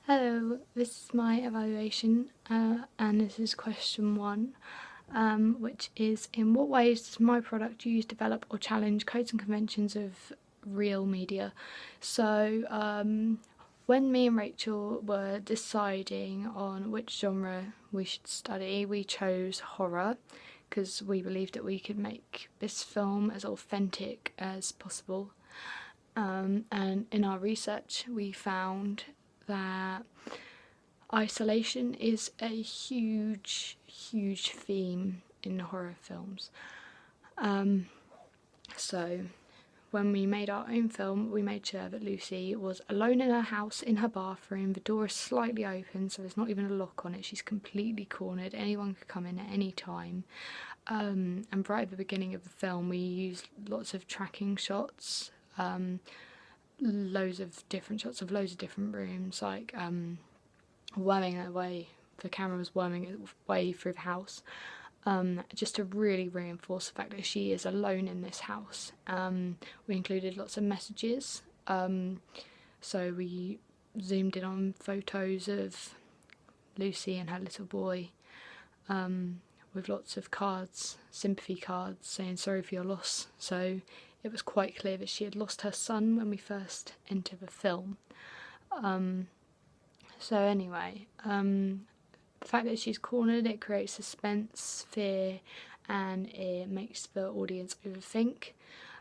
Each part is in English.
Hello, this is my evaluation and this is question 1, which is: in what ways does my product use, develop or challenge codes and conventions of real media? So when me and Rachel were deciding on which genre we should study, we chose horror because we believed that we could make this film as authentic as possible. And in our research we found that isolation is a huge theme in horror films. So when we made our own film, we made sure that Lucy was alone in her house, in her bathroom. The door is slightly open, so there's not even a lock on it. She's completely cornered. Anyone could come in at any time. And right at the beginning of the film, we used lots of tracking shots, loads of different shots of loads of different rooms, like worming her way. The camera was worming its way through the house. Just to really reinforce the fact that she is alone in this house. We included lots of messages, so we zoomed in on photos of Lucy and her little boy, with lots of cards, sympathy cards saying sorry for your loss. So it was quite clear that she had lost her son when we first entered the film. So anyway, the fact that she's cornered, it creates suspense, fear, and it makes the audience overthink,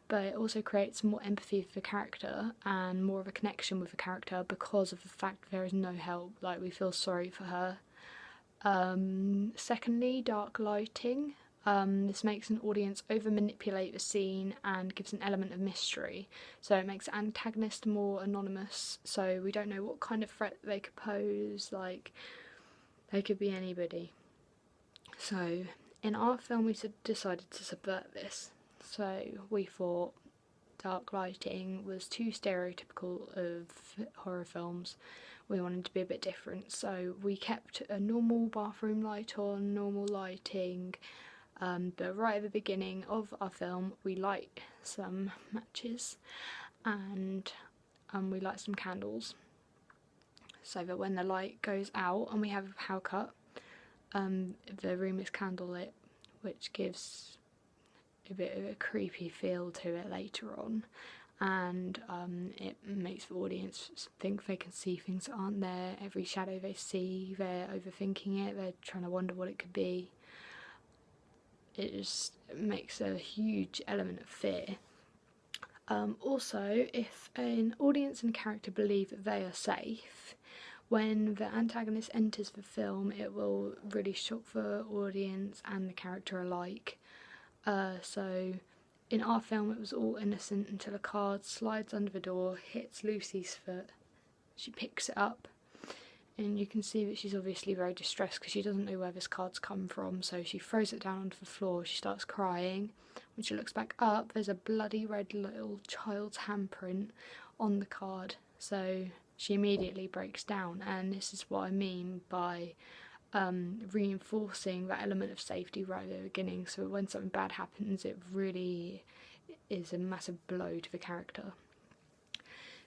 but it also creates more empathy for the character and more of a connection with the character because of the fact there is no help, like we feel sorry for her. Secondly, dark lighting. This makes an audience over manipulate the scene and gives an element of mystery. So it makes the antagonist more anonymous, so we don't know what kind of threat they could pose, like they could be anybody. So in our film we decided to subvert this. So we thought dark lighting was too stereotypical of horror films. We wanted to be a bit different, so we kept a normal bathroom light on, normal lighting, but right at the beginning of our film we light some matches and we light some candles, so that when the light goes out and we have a power cut, the room is candlelit, which gives a bit of a creepy feel to it later on, and it makes the audience think they can see things that aren't there. Every shadow they see, they're overthinking it, they're trying to wonder what it could be. It just makes a huge element of fear. Also, if an audience and character believe that they are safe, when the antagonist enters the film it will really shock the audience and the character alike. So in our film it was all innocent until a card slides under the door, hits Lucy's foot, she picks it up, and you can see that she's obviously very distressed because she doesn't know where this card's come from, so she throws it down onto the floor, she starts crying. When she looks back up, there's a bloody red little child's handprint on the card, so she immediately breaks down, and this is what I mean by reinforcing that element of safety right at the beginning, so when something bad happens it really is a massive blow to the character.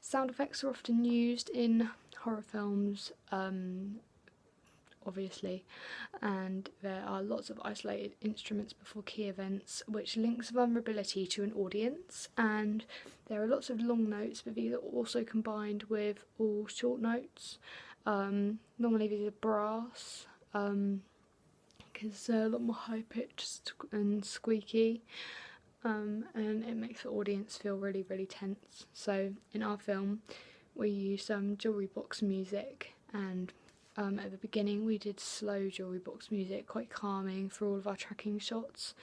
Sound effects are often used in horror films, obviously, and there are lots of isolated instruments before key events which links vulnerability to an audience, and there are lots of long notes, but these are also combined with all short notes. Normally these are brass, because they're a lot more high pitched and squeaky, and it makes the audience feel really tense. So in our film we used jewellery box music, and at the beginning we did slow jewellery box music, quite calming for all of our tracking shots.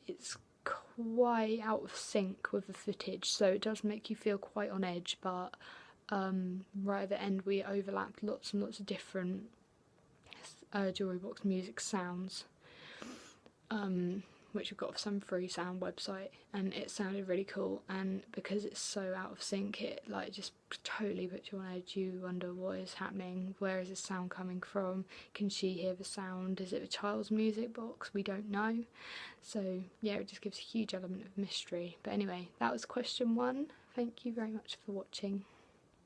It's quite out of sync with the footage, so it does make you feel quite on edge, but right at the end we overlapped lots and lots of different jewellery box music sounds, which we've got off some free sound website, and it sounded really cool. And because it's so out of sync, it like just totally puts you on edge. You wonder what is happening, where is this sound coming from, can she hear the sound, is it the child's music box, we don't know. So yeah, it just gives a huge element of mystery. But anyway, that was question 1. Thank you very much for watching.